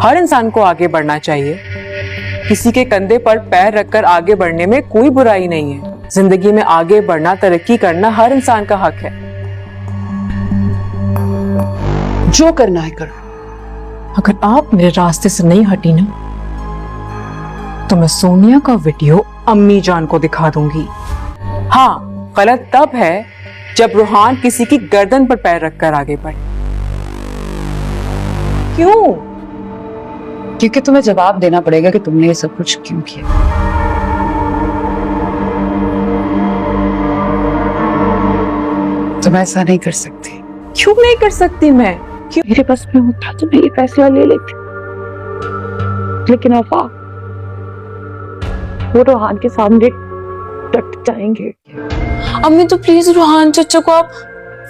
हर इंसान को आगे बढ़ना चाहिए। किसी के कंधे पर पैर रखकर आगे बढ़ने में कोई बुराई नहीं है। जिंदगी में आगे बढ़ना, तरक्की करना हर इंसान का हक है। जो करना है करो। अगर आप मेरे रास्ते से नहीं हटी ना, तो मैं सोनिया का वीडियो अम्मी जान को दिखा दूंगी। हाँ, गलत तब है जब रूहान किसी की गर्दन पर पैर रखकर आगे बढ़े। क्यों? क्योंकि तुम्हें जवाब देना पड़ेगा कि तुमने ये सब कुछ क्यों किया। तुम ऐसा नहीं कर सकती। क्यों नहीं कर सकती मैं? क्यों? मेरे बस में होता तो मैं ये फैसला ले लेती, लेकिन आफाक वो रूहान के सामने डट जाएंगे। अम्मी तो प्लीज रूहान चचा को आप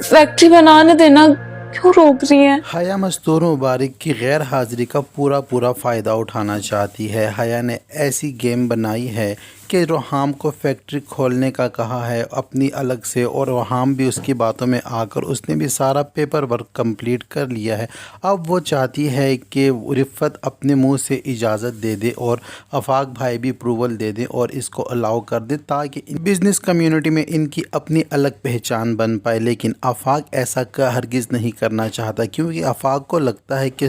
फैक्ट्री बनाने देना, क्यों रोक रही हैं? हया मस्तूर मुबारक की गैर हाजिरी का पूरा फ़ायदा उठाना चाहती है। हया ने ऐसी गेम बनाई है कि रूहान को फैक्ट्री खोलने का कहा है अपनी अलग से, और रूहान भी उसकी बातों में आकर उसने भी सारा पेपर वर्क कंप्लीट कर लिया है। अब वो चाहती है कि रिफ़त अपने मुंह से इजाज़त दे दे और आफाक भाई भी अप्रूवल दे दें और इसको अलाउ कर दे, ताकि बिज़नेस कम्युनिटी में इनकी अपनी अलग पहचान बन पाए। लेकिन आफाक ऐसा हरगिज़ नहीं करना चाहता, क्योंकि आफाक को लगता है कि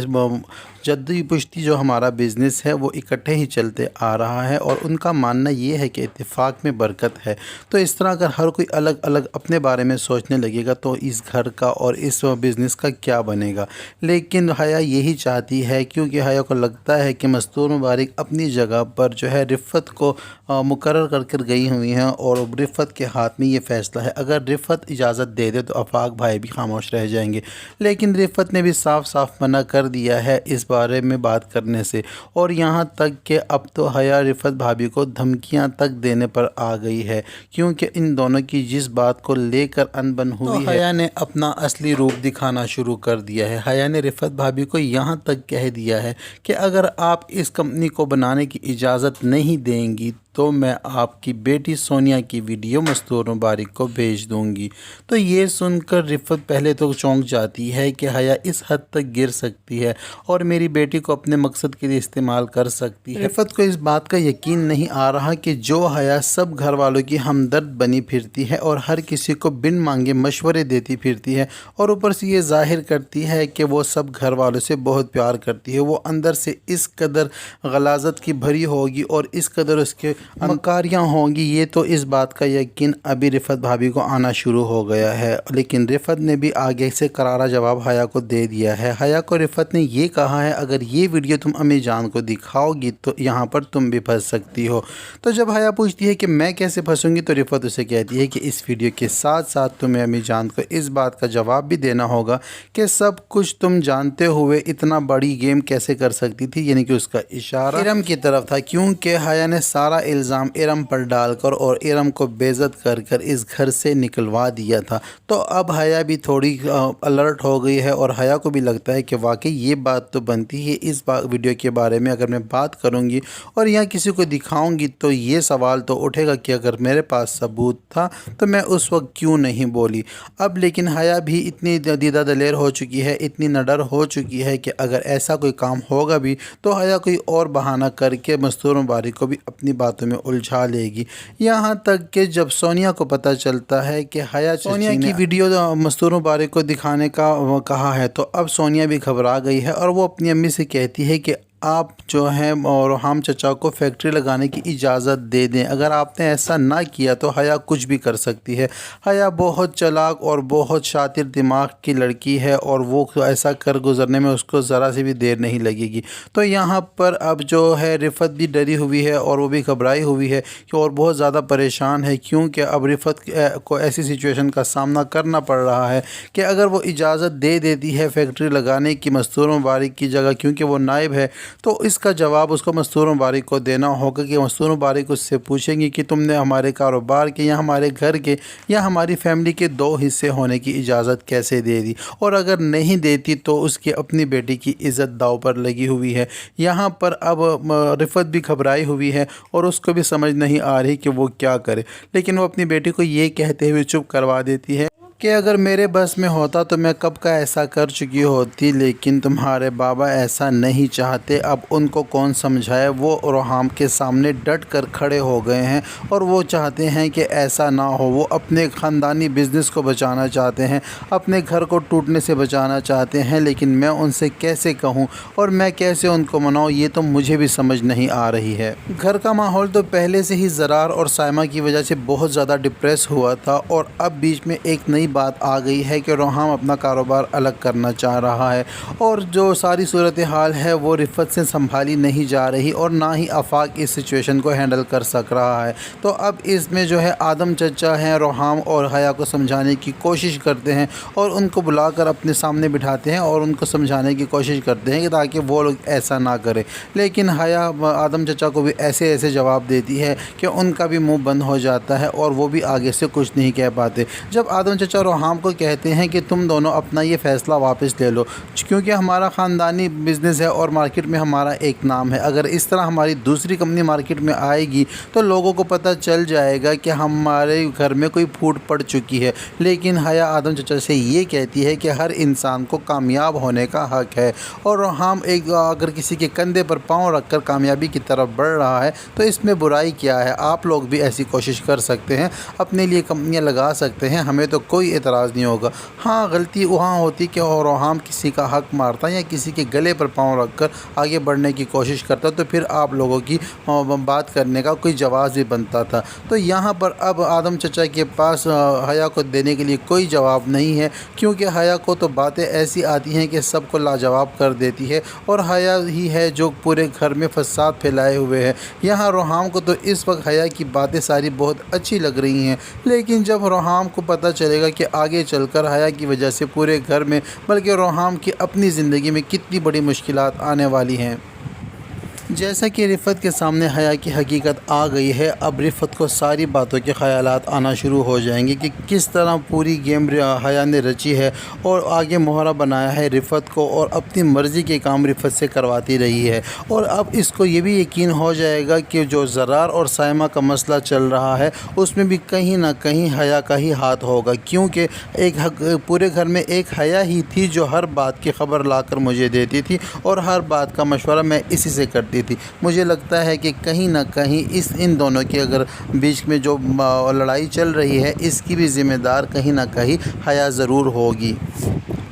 जद्दी पुश्ती जो हमारा बिज़नेस है वो इकट्ठे ही चलते आ रहा है, और उनका मानना ये है कि इत्तेफाक में बरकत है। तो इस तरह अगर हर कोई अलग अलग अपने बारे में सोचने लगेगा तो इस घर का और इस बिज़नेस का क्या बनेगा। लेकिन हया यही चाहती है, क्योंकि हया को लगता है कि मस्तूर मुबारक अपनी जगह पर जो है रिफ़त को मुकर्रर कर गई हुई हैं, और रिफ़त के हाथ में ये फ़ैसला है। अगर रिफ़त इजाज़त दे दे तो आफाक भाई भी खामोश रह जाएंगे। लेकिन रिफ़त ने भी साफ साफ मना कर दिया है इस बारे में बात करने से, और यहाँ तक कि अब तो हया रिफ़त भाभी को धमकियाँ तक देने पर आ गई है, क्योंकि इन दोनों की जिस बात को लेकर अनबन हुई है, हया ने अपना असली रूप दिखाना शुरू कर दिया है। हया ने रिफ़त भाभी को यहाँ तक कह दिया है कि अगर आप इस कंपनी को बनाने की इजाज़त नहीं देंगी तो मैं आपकी बेटी सोनिया की वीडियो मस्तूर मुबारक को भेज दूंगी। तो ये सुनकर रिफ़त पहले तो चौंक जाती है कि हया इस हद तक गिर सकती है और मेरी बेटी को अपने मकसद के लिए इस्तेमाल कर सकती है। रिफ़त को इस बात का यकीन नहीं आ रहा कि जो हया सब घर वालों की हमदर्द बनी फिरती है और हर किसी को बिन मांगे मशवरे देती फिरती है, और ऊपर से ये ज़ाहिर करती है कि वो सब घर वालों से बहुत प्यार करती है, वो अंदर से इस कदर गलाजत की भरी होगी और इस कदर उसके मकारियाँ होंगी, ये तो इस बात का यकीन अभी रिफ़त भाभी को आना शुरू हो गया है। लेकिन रिफ़त ने भी आगे से करारा जवाब हया को दे दिया है। हया को रिफ़त ने ये कहा है, अगर ये वीडियो तुम अम्मी जान को दिखाओगी तो यहाँ पर तुम भी फंस सकती हो। तो जब हया पूछती है कि मैं कैसे फंसूंगी, तो रिफ़त उसे कहती है कि इस वीडियो के साथ साथ तुम्हें अम्मी जान को इस बात का जवाब भी देना होगा कि सब कुछ तुम जानते हुए इतना बड़ी गेम कैसे कर सकती थी, यानी कि उसका इशारा इरम की तरफ था, क्योंकि हया ने सारा इल्ज़ाम इरम पर डालकर और इरम को बेइज्जत कर कर इस घर से निकलवा दिया था। तो अब हया भी थोड़ी अलर्ट हो गई है, और हया को भी लगता है कि वाकई ये बात तो बनती है। इस वीडियो के बारे में अगर मैं बात करूँगी और यहाँ किसी को दिखाऊँगी तो ये सवाल तो उठेगा कि अगर मेरे पास सबूत था तो मैं उस वक्त क्यों नहीं बोली। अब लेकिन हया भी इतनी दीदा दलेर हो चुकी है, इतनी नडर हो चुकी है कि अगर ऐसा कोई काम होगा भी तो हया कोई और बहाना करके मस्तूर मुबारक को भी अपनी बातों में उलझा लेगी। यहाँ तक कि जब सोनिया को पता चलता है कि हया सोनिया की वीडियो मस्तूर मुबारक को दिखाने का कहा है, तो अब सोनिया भी घबरा गई है और वो अपनी अम्मी से कहती है कि आप जो हैं और हम चचा को फैक्ट्री लगाने की इजाज़त दे दें। अगर आपने ऐसा ना किया तो हया कुछ भी कर सकती है। हया बहुत चालाक और बहुत शातिर दिमाग की लड़की है, और वो ऐसा कर गुजरने में उसको ज़रा सी भी देर नहीं लगेगी। तो यहाँ पर अब जो है रिफ़त भी डरी हुई है और वो भी घबराई हुई है और बहुत ज़्यादा परेशान है, क्योंकि अब रिफ़त को ऐसी सिचुएशन का सामना करना पड़ रहा है कि अगर वो इजाज़त दे देती है फैक्ट्री लगाने की मस्तूर मुबारक की जगह, क्योंकि वो नायब है, तो इसका जवाब उसको मस्तूर मुबारक को देना होगा कि मस्तूर मुबारक उससे पूछेंगी कि तुमने हमारे कारोबार के या हमारे घर के या हमारी फैमिली के 2 हिस्से होने की इजाज़त कैसे दे दी, और अगर नहीं देती तो उसकी अपनी बेटी की इज़्ज़त दाव पर लगी हुई है। यहाँ पर अब रिफ़त भी घबराई हुई है और उसको भी समझ नहीं आ रही कि वो क्या करे, लेकिन वो अपनी बेटी को ये कहते हुए चुप करवा देती है کہ اگر میرے بس میں ہوتا تو میں کب کا ایسا کر چکی ہوتی، لیکن تمہارے بابا ایسا نہیں چاہتے۔ اب ان کو کون سمجھائے، وہ روحام کے سامنے ڈٹ کر کھڑے ہو گئے ہیں اور وہ چاہتے ہیں کہ ایسا نہ ہو۔ وہ اپنے خاندانی بزنس کو بچانا چاہتے ہیں، اپنے گھر کو ٹوٹنے سے بچانا چاہتے ہیں، لیکن میں ان سے کیسے کہوں اور میں کیسے ان کو مناؤں، یہ تو مجھے بھی سمجھ نہیں آ رہی ہے۔ گھر کا ماحول تو پہلے سے ہی زرار اور سائمہ کی وجہ سے بہت زیادہ ڈپریس ہوا تھا، اور اب بیچ میں ایک نئی بات آ گئی ہے کہ روحام اپنا کاروبار الگ کرنا چاہ رہا ہے، اور جو ساری صورتحال ہے وہ رفت سے سنبھالی نہیں جا رہی، اور نہ ہی آفاق اس سچویشن کو ہینڈل کر سک رہا ہے۔ تو اب اس میں جو ہے آدم چچا ہیں، روحام اور حیا کو سمجھانے کی کوشش کرتے ہیں اور ان کو بلا کر اپنے سامنے بٹھاتے ہیں اور ان کو سمجھانے کی کوشش کرتے ہیں کہ تاکہ وہ لوگ ایسا نہ کریں، لیکن حیا آدم چچا کو بھی ایسے جواب دیتی ہے کہ ان کا بھی منہ بند ہو جاتا ہے اور وہ بھی آگے سے کچھ نہیں کہہ پاتے۔ جب آدم چچا روحام کو کہتے ہیں کہ تم دونوں اپنا یہ فیصلہ واپس لے لو، کیونکہ ہمارا خاندانی بزنس ہے اور مارکیٹ میں ہمارا ایک نام ہے، اگر اس طرح ہماری دوسری کمپنی مارکیٹ میں آئے گی تو لوگوں کو پتہ چل جائے گا کہ ہمارے گھر میں کوئی پھوٹ پڑ چکی ہے۔ لیکن حیا آدم چچا سے یہ کہتی ہے کہ ہر انسان کو کامیاب ہونے کا حق ہے، اور روحام اگر کسی کے کندھے پر پاؤں رکھ کر کامیابی کی طرف بڑھ رہا ہے تو اس میں برائی کیا ہے؟ آپ لوگ بھی ایسی کوشش کر سکتے ہیں، اپنے لیے کمپنیاں لگا سکتے ہیں، ہمیں تو کوئی اعتراض نہیں ہوگا۔ ہاں، غلطی وہاں ہوتی کہ روحام کسی کا حق مارتا یا کسی کے گلے پر پاؤں رکھ کر آگے بڑھنے کی کوشش کرتا تو پھر آپ لوگوں کی بات کرنے کا کوئی جواز بھی بنتا تھا۔ تو یہاں پر اب آدم چچا کے پاس حیا کو دینے کے لیے کوئی جواب نہیں ہے، کیونکہ حیا کو تو باتیں ایسی آتی ہیں کہ سب کو لاجواب کر دیتی ہے، اور حیا ہی ہے جو پورے گھر میں فساد پھیلائے ہوئے ہے۔ یہاں روحام کو تو اس وقت حیا کی باتیں ساری بہت اچھی لگ رہی ہیں، لیکن جب روحام کو پتہ چلے گا کہ آگے چل کر حیا کی وجہ سے پورے گھر میں بلکہ روحام کی اپنی زندگی میں کتنی بڑی مشکلات آنے والی ہیں۔ جیسا کہ رفت کے سامنے حیا کی حقیقت آ گئی ہے، اب رفت کو ساری باتوں کے خیالات آنا شروع ہو جائیں گے کہ کس طرح پوری گیم حیا نے رچی ہے اور آگے مہرہ بنایا ہے رفت کو، اور اپنی مرضی کے کام رفت سے کرواتی رہی ہے۔ اور اب اس کو یہ بھی یقین ہو جائے گا کہ جو زرار اور سائمہ کا مسئلہ چل رہا ہے اس میں بھی کہیں نہ کہیں حیا کا ہی ہاتھ ہوگا، کیونکہ پورے گھر میں ایک حیا ہی تھی جو ہر بات کی خبر لا کر مجھے دیتی تھی، اور ہر بات کا مشورہ میں اسی سے کرتی تھی۔ مجھے لگتا ہے کہ کہیں نہ کہیں ان دونوں کے اگر بیچ میں جو لڑائی چل رہی ہے اس کی بھی ذمہ دار کہیں نہ کہیں حیا ضرور ہوگی۔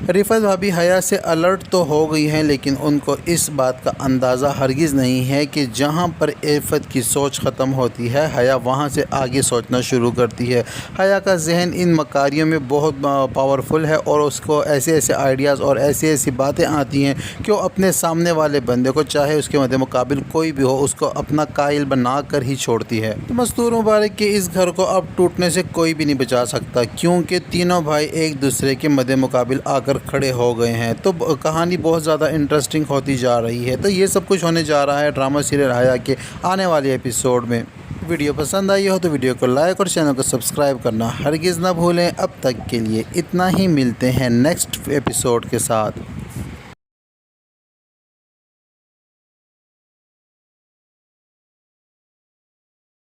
رفت بھابی حیا سے الرٹ تو ہو گئی ہیں، لیکن ان کو اس بات کا اندازہ ہرگز نہیں ہے کہ جہاں پر رفت کی سوچ ختم ہوتی ہے حیا وہاں سے آگے سوچنا شروع کرتی ہے۔ حیا کا ذہن ان مکاریوں میں بہت پاورفل ہے، اور اس کو ایسے آئیڈیاز اور ایسی باتیں آتی ہیں کہ وہ اپنے سامنے والے بندے کو، چاہے اس کے مد مقابل کوئی بھی ہو، اس کو اپنا قائل بنا کر ہی چھوڑتی ہے۔ مستور مبارک کے اس گھر کو اب ٹوٹنے سے کوئی بھی نہیں بچا سکتا، کیونکہ تینوں بھائی ایک دوسرے کے مد مقابل آ کر کھڑے ہو گئے ہیں۔ تو کہانی بہت زیادہ انٹرسٹنگ ہوتی جا رہی ہے۔ تو یہ سب کچھ ہونے جا رہا ہے ڈرامہ سیریل حیا کے آنے والے ایپیسوڈ میں۔ ویڈیو پسند آئی ہو تو ویڈیو کو لائک اور چینل کو سبسکرائب کرنا ہرگز نہ بھولیں۔ اب تک کے لیے اتنا ہی، ملتے ہیں نیکسٹ ایپیسوڈ کے ساتھ۔